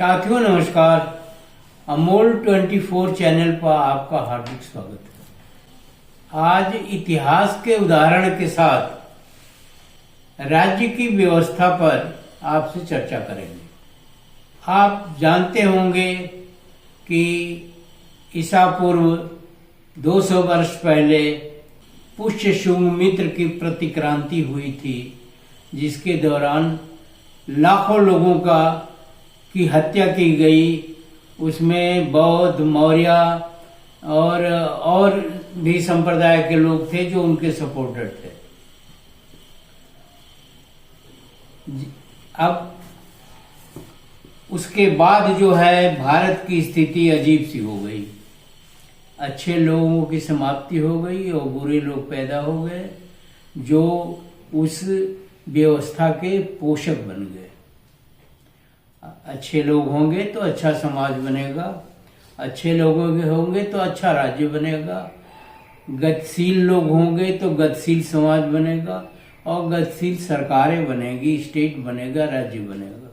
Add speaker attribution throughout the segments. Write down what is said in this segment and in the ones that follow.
Speaker 1: साथियों नमस्कार। अमोल 24 चैनल पर आपका हार्दिक स्वागत है। आज इतिहास के उदाहरण के साथ राज्य की व्यवस्था पर आपसे चर्चा करेंगे। आप जानते होंगे कि ईसा पूर्व 200 वर्ष पहले पुष्य शुंग मित्र की प्रतिक्रांति हुई थी, जिसके दौरान लाखों लोगों की हत्या की गई। उसमें बौद्ध, मौर्य और भी संप्रदाय के लोग थे जो उनके सपोर्टर थे। अब उसके बाद जो है भारत की स्थिति अजीब सी हो गई। अच्छे लोगों की समाप्ति हो गई और बुरे लोग पैदा हो गए जो उस व्यवस्था के पोषक बन गए। अच्छे लोग होंगे तो अच्छा समाज बनेगा, अच्छे लोगों के होंगे तो अच्छा राज्य बनेगा, गतिशील लोग होंगे तो गतिशील समाज बनेगा और गतिशील सरकारें बनेगी, स्टेट बनेगा, राज्य बनेगा।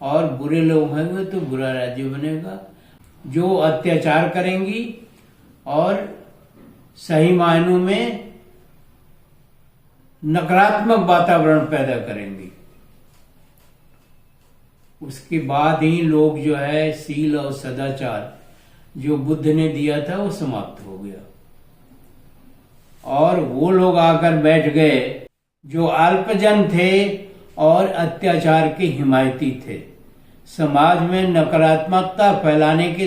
Speaker 1: और बुरे लोग होंगे तो बुरा राज्य बनेगा, जो अत्याचार करेंगी और सही मायनों में नकारात्मक वातावरण पैदा करेंगी। उसके बाद ही लोग जो है शील और सदाचार जो बुद्ध ने दिया था वो समाप्त हो गया और वो लोग आकर बैठ गए जो अल्पजन थे और अत्याचार के हिमायती थे। समाज में नकारात्मकता फैलाने के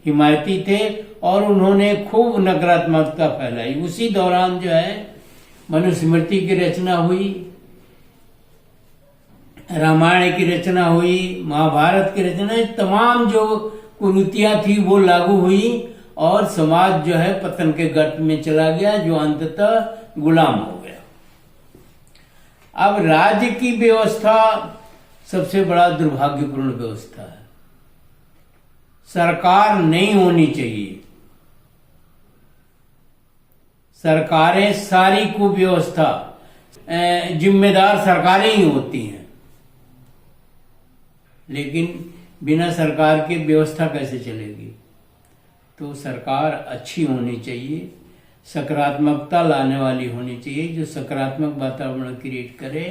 Speaker 1: हिमायती थे और उन्होंने खूब नकारात्मकता फैलाई। उसी दौरान जो है मनुस्मृति की रचना हुई, रामायण की रचना हुई, महाभारत की रचना, तमाम जो कुरीतियां थी वो लागू हुई और समाज जो है पतन के गर्त में चला गया, जो अंततः गुलाम हो गया। अब राज्य की व्यवस्था सबसे बड़ा दुर्भाग्यपूर्ण व्यवस्था है। सरकार नहीं होनी चाहिए। सरकारें सारी कुव्यवस्था जिम्मेदार सरकारें ही होती हैं, लेकिन बिना सरकार के व्यवस्था कैसे चलेगी? तो सरकार अच्छी होनी चाहिए, सकारात्मकता लाने वाली होनी चाहिए, जो सकारात्मक वातावरण क्रिएट करे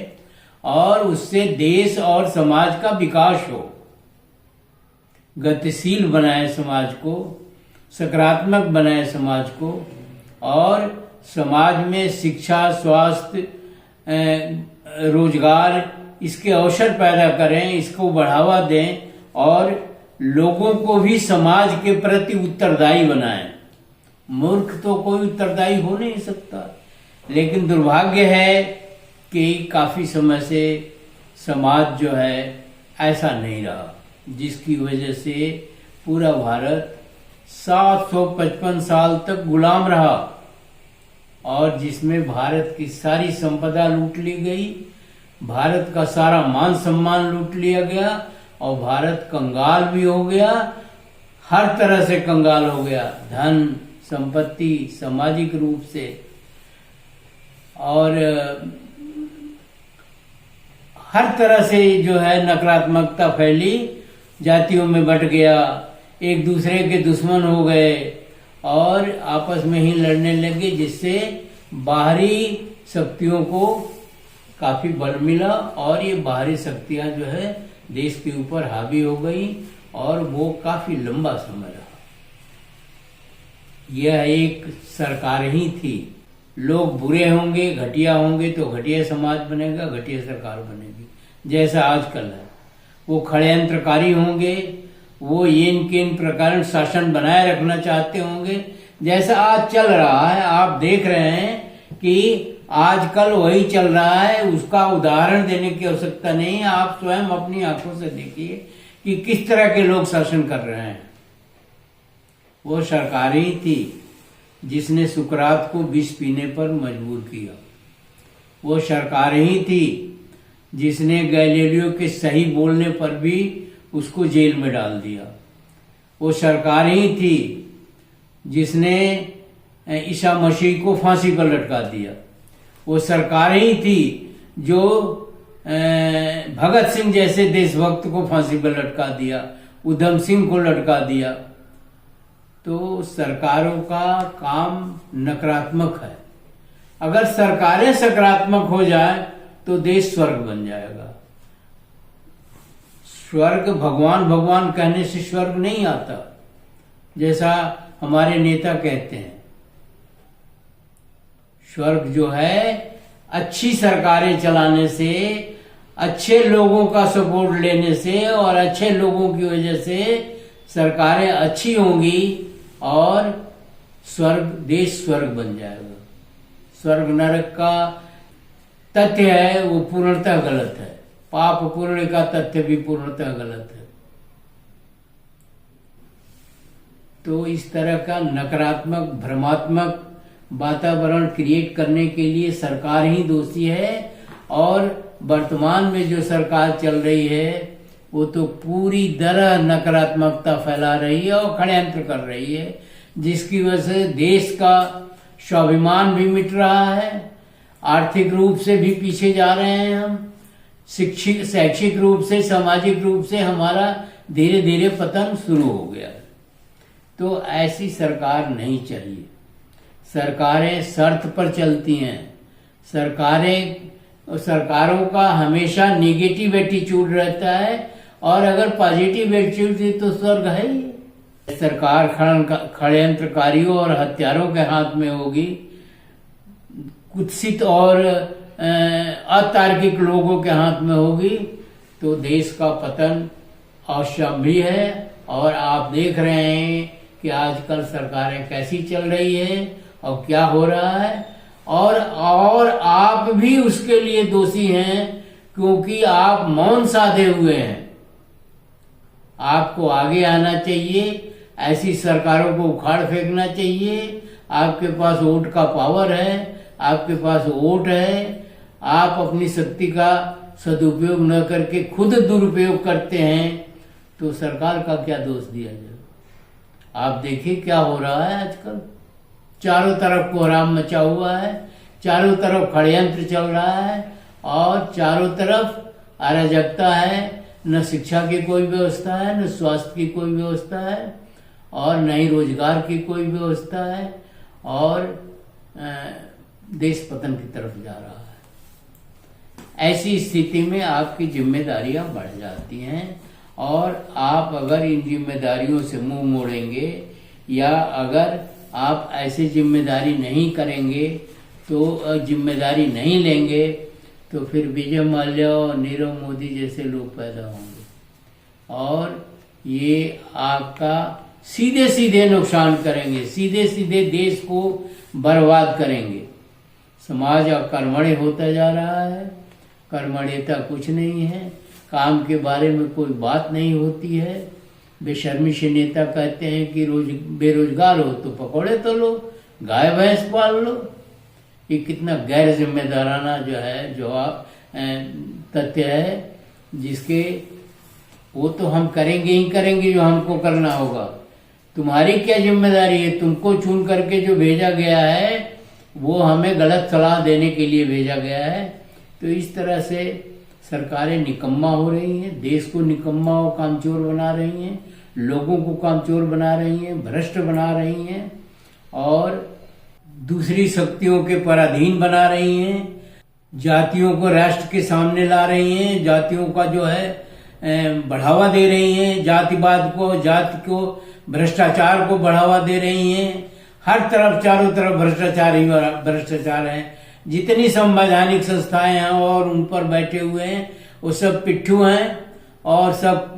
Speaker 1: और उससे देश और समाज का विकास हो, गतिशील बनाए समाज को, सकारात्मक बनाए समाज को और समाज में शिक्षा, स्वास्थ्य, रोजगार इसके अवसर पैदा करें, इसको बढ़ावा दें और लोगों को भी समाज के प्रति उत्तरदायी बनाएं। मूर्ख तो कोई उत्तरदायी हो नहीं सकता, लेकिन दुर्भाग्य है कि काफी समय से समाज जो है ऐसा नहीं रहा, जिसकी वजह से पूरा भारत 755 साल तक गुलाम रहा और जिसमें भारत की सारी संपदा लूट ली गई, भारत का सारा मान सम्मान लूट लिया गया और भारत कंगाल भी हो गया, हर तरह से कंगाल हो गया, धन, संपत्ति, सामाजिक रूप से, और हर तरह से जो है नकारात्मकता फैली, जातियों में बंट गया, एक दूसरे के दुश्मन हो गए और आपस में ही लड़ने लगे, जिससे बाहरी शक्तियों को काफी बल मिला और ये बाहरी शक्तियां जो है देश के ऊपर हावी हो गई और वो काफी लंबा समय रहा। यह एक सरकार ही थी। लोग बुरे होंगे, घटिया होंगे तो घटिया समाज बनेगा, घटिया सरकार बनेगी, जैसा आजकल है। वो षड्यंत्रकारी होंगे, वो इन किन प्रकार शासन बनाए रखना चाहते होंगे, जैसा आज चल रहा है। आप देख रहे हैं कि आजकल वही चल रहा है, उसका उदाहरण देने की आवश्यकता नहीं है। आप स्वयं अपनी आंखों से देखिए कि किस तरह के लोग शासन कर रहे हैं। वो सरकार ही थी जिसने सुकरात को विष पीने पर मजबूर किया। वो सरकार ही थी जिसने गैलीलियो के सही बोलने पर भी उसको जेल में डाल दिया। वो सरकार ही थी जिसने ईसा मसीह को फांसी पर लटका दिया। वो सरकार ही थी जो भगत सिंह जैसे देशभक्त को फांसी पर लटका दिया, उधम सिंह को लटका दिया। तो सरकारों का काम नकारात्मक है। अगर सरकारें सकारात्मक हो जाए तो देश स्वर्ग बन जाएगा। स्वर्ग भगवान भगवान कहने से स्वर्ग नहीं आता, जैसा हमारे नेता कहते हैं। स्वर्ग जो है अच्छी सरकारें चलाने से, अच्छे लोगों का सपोर्ट लेने से और अच्छे लोगों की वजह से सरकारें अच्छी होंगी और देश स्वर्ग बन जाएगा। स्वर्ग नरक का तथ्य है वो पूर्णतः गलत है। पाप पुण्य का तथ्य भी पूर्णतः गलत है। तो इस तरह का नकारात्मक भ्रमात्मक वातावरण क्रिएट करने के लिए सरकार ही दोषी है। और वर्तमान में जो सरकार चल रही है वो तो पूरी तरह नकारात्मकता फैला रही है और षड्यंत्र कर रही है, जिसकी वजह से देश का स्वाभिमान भी मिट रहा है, आर्थिक रूप से भी पीछे जा रहे हैं हम, शैक्षिक रूप से, सामाजिक रूप से हमारा धीरे धीरे पतन शुरू हो गया। तो ऐसी सरकार नहीं चाहिए। सरकारें शर्त पर चलती हैं। सरकारों का हमेशा नेगेटिव एटीट्यूड रहता है और अगर पॉजिटिव एटीट्यूड तो स्वर्ग है ही। सरकार षड्यंत्रकारियों और हत्यारों के हाथ में होगी, कुत्सित और अतार्किक लोगों के हाथ में होगी, तो देश का पतन असंभव है। और आप देख रहे हैं कि आजकल सरकारें कैसी चल रही है और क्या हो रहा है। और आप भी उसके लिए दोषी हैं, क्योंकि आप मौन साधे हुए हैं। आपको आगे आना चाहिए, ऐसी सरकारों को उखाड़ फेंकना चाहिए। आपके पास वोट का पावर है, आपके पास वोट है, आप अपनी शक्ति का सदुपयोग न करके खुद दुरुपयोग करते हैं, तो सरकार का क्या दोष दिया जाए। आप देखिए क्या हो रहा है आजकल। चारों तरफ कोहराम मचा हुआ है, चारों तरफ षड्यंत्र चल रहा है और चारों तरफ अराजकता है। न शिक्षा की कोई व्यवस्था है, न स्वास्थ्य की कोई व्यवस्था है और न ही रोजगार की कोई व्यवस्था है और देश पतन की तरफ जा रहा है। ऐसी स्थिति में आपकी जिम्मेदारियां बढ़ जाती हैं और आप अगर इन जिम्मेदारियों से मुंह मोड़ेंगे या अगर आप ऐसी जिम्मेदारी नहीं करेंगे, तो जिम्मेदारी नहीं लेंगे, तो फिर विजय माल्या और नीरव मोदी जैसे लोग पैदा होंगे और ये आपका सीधे सीधे नुकसान करेंगे, सीधे सीधे देश को बर्बाद करेंगे। समाज अकर्मण्य होता जा रहा है, कर्मण्यता कुछ नहीं है, काम के बारे में कोई बात नहीं होती है। बेशर्मी से नेता कहते हैं कि बेरोजगार हो तो पकौड़े तो लो, गाय भैंस पाल लो। ये कितना गैर जिम्मेदाराना जो है जवाब तथ्य है, जिसके वो तो हम करेंगे ही करेंगे जो हमको करना होगा। तुम्हारी क्या जिम्मेदारी है? तुमको चुन करके जो भेजा गया है वो हमें गलत सलाह देने के लिए भेजा गया है। तो इस तरह से सरकारें निकम्मा हो रही हैं, देश को निकम्मा और कामचोर बना रही हैं, लोगों को कामचोर बना रही हैं, भ्रष्ट बना रही हैं और दूसरी शक्तियों के पराधीन बना रही हैं, जातियों को राष्ट्र के सामने ला रही हैं, जातियों का जो है बढ़ावा दे रही हैं, जातिवाद को, जाति को, भ्रष्टाचार को बढ़ावा दे रही हैं। हर तरफ चारों तरफ भ्रष्टाचार ही भ्रष्टाचार है। जितनी संवैधानिक संस्थाएं हैं और उन पर बैठे हुए हैं वो सब पिट्ठू हैं और सब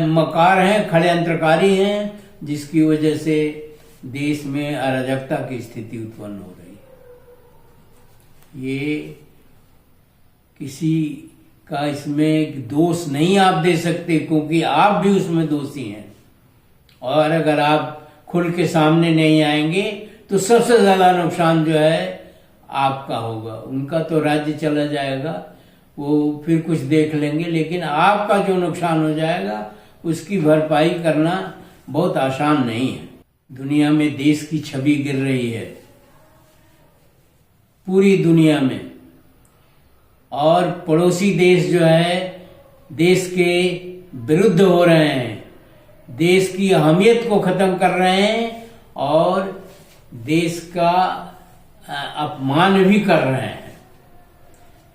Speaker 1: मकार हैं, षड्यंत्रकारी हैं, जिसकी वजह से देश में अराजकता की स्थिति उत्पन्न हो रही है। ये किसी का इसमें दोष नहीं आप दे सकते, क्योंकि आप भी उसमें दोषी हैं। और अगर आप खुल के सामने नहीं आएंगे तो सबसे ज्यादा नुकसान जो है आपका होगा। उनका तो राज्य चला जाएगा, वो फिर कुछ देख लेंगे, लेकिन आपका जो नुकसान हो जाएगा उसकी भरपाई करना बहुत आसान नहीं है। दुनिया में देश की छवि गिर रही है, पूरी दुनिया में। और पड़ोसी देश जो है देश के विरुद्ध हो रहे हैं, देश की अहमियत को खत्म कर रहे हैं और देश का अपमान भी कर रहे हैं।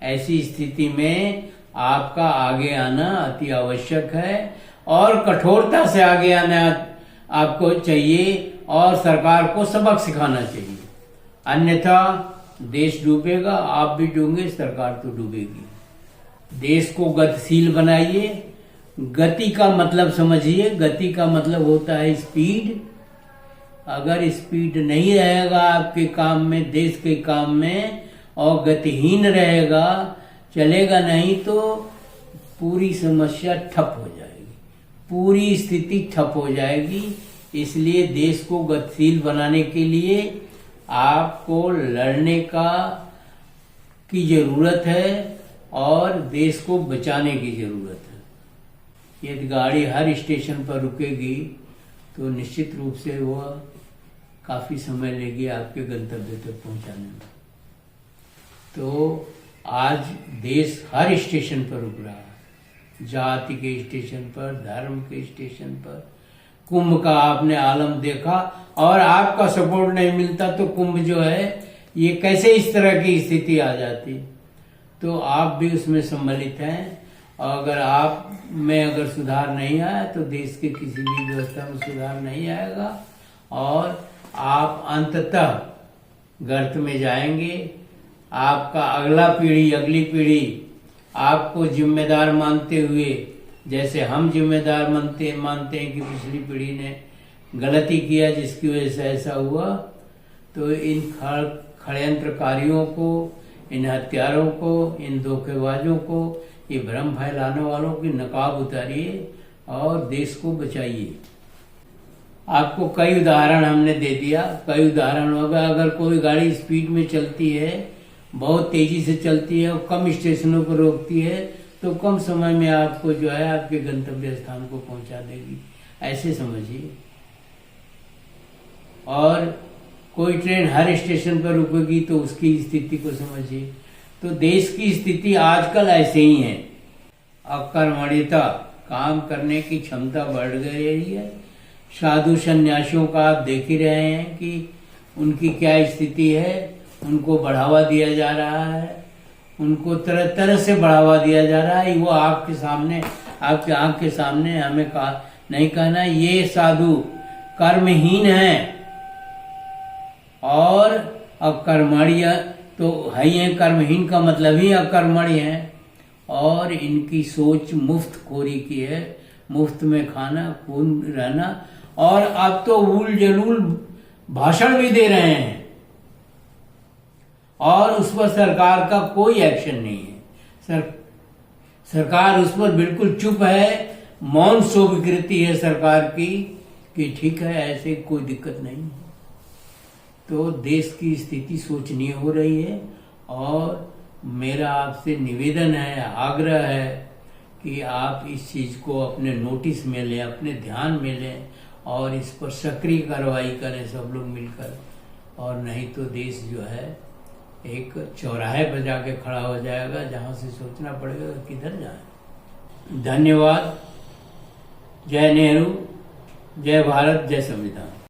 Speaker 1: ऐसी स्थिति में आपका आगे आना अति आवश्यक है और कठोरता से आगे आना आपको चाहिए और सरकार को सबक सिखाना चाहिए, अन्यथा देश डूबेगा, आप भी डूबेंगे, सरकार तो डूबेगी। देश को गतिशील बनाइए। गति का मतलब समझिए, गति का मतलब होता है स्पीड। अगर स्पीड नहीं रहेगा आपके काम में, देश के काम में, और गतिहीन रहेगा, चलेगा नहीं, तो पूरी समस्या ठप हो जाएगी, पूरी स्थिति ठप हो जाएगी। इसलिए देश को गतिशील बनाने के लिए आपको लड़ने की जरूरत है और देश को बचाने की जरूरत है। यदि गाड़ी हर स्टेशन पर रुकेगी तो निश्चित रूप से वह काफी समय लेगी आपके गंतव्य तक पहुंचाने में। तो आज देश हर स्टेशन पर रुक रहा है, जाति के स्टेशन पर, धर्म के स्टेशन पर। कुंभ का आपने आलम देखा और आपका सपोर्ट नहीं मिलता तो कुंभ जो है ये कैसे इस तरह की स्थिति आ जाती। तो आप भी उसमें सम्मिलित हैं और अगर आप में अगर सुधार नहीं आया तो देश के किसी भी व्यवस्था में सुधार नहीं आएगा और आप अंततः गर्त में जाएंगे। आपका अगली पीढ़ी आपको जिम्मेदार मानते हुए, जैसे हम जिम्मेदार मानते हैं कि पिछली पीढ़ी ने गलती किया जिसकी वजह से ऐसा हुआ, तो इन षड्यंत्रकारियों को, इन हत्यारों को, इन धोखेबाजों को, ये भ्रम फैलाने वालों की नकाब उतारिए और देश को बचाइए। आपको कई उदाहरण हमने दे दिया, कई उदाहरण होगा। अगर कोई गाड़ी स्पीड में चलती है, बहुत तेजी से चलती है और कम स्टेशनों पर रोकती है, तो कम समय में आपको जो है आपके गंतव्य स्थान को पहुंचा देगी, ऐसे समझिए। और कोई ट्रेन हर स्टेशन पर रुकेगी तो उसकी स्थिति को समझिए। तो देश की स्थिति आजकल ऐसे ही है। अकर्मण्यता, काम करने की क्षमता बढ़ गई है। साधु सन्यासियों का आप देख ही रहे हैं कि उनकी क्या स्थिति है, उनको बढ़ावा दिया जा रहा है, उनको तरह तरह से बढ़ावा दिया जा रहा है। वो आपके सामने, आपके आंख के सामने, हमें नहीं कहना ये साधु कर्महीन हैं और अकर्मण्य तो है ही है। कर्महीन का मतलब ही अकर्मण्य है और इनकी सोच मुफ्त खोरी की है, मुफ्त में खाना, खून रहना। और अब तो उल जलूल भाषण भी दे रहे हैं और उस पर सरकार का कोई एक्शन नहीं है। सरकार उस पर बिल्कुल चुप है, मौन स्वीकृति है सरकार की कि ठीक है, ऐसे कोई दिक्कत नहीं है। तो देश की स्थिति शोचनीय हो रही है और मेरा आपसे निवेदन है, आग्रह है कि आप इस चीज को अपने नोटिस में लें, अपने ध्यान में लें और इस पर सक्रिय कार्रवाई करें सब लोग मिलकर। और नहीं तो देश जो है एक चौराहे पर जाके खड़ा हो जाएगा जहां से सोचना पड़ेगा किधर जाए। धन्यवाद। जय नेहरू, जय भारत, जय संविधान।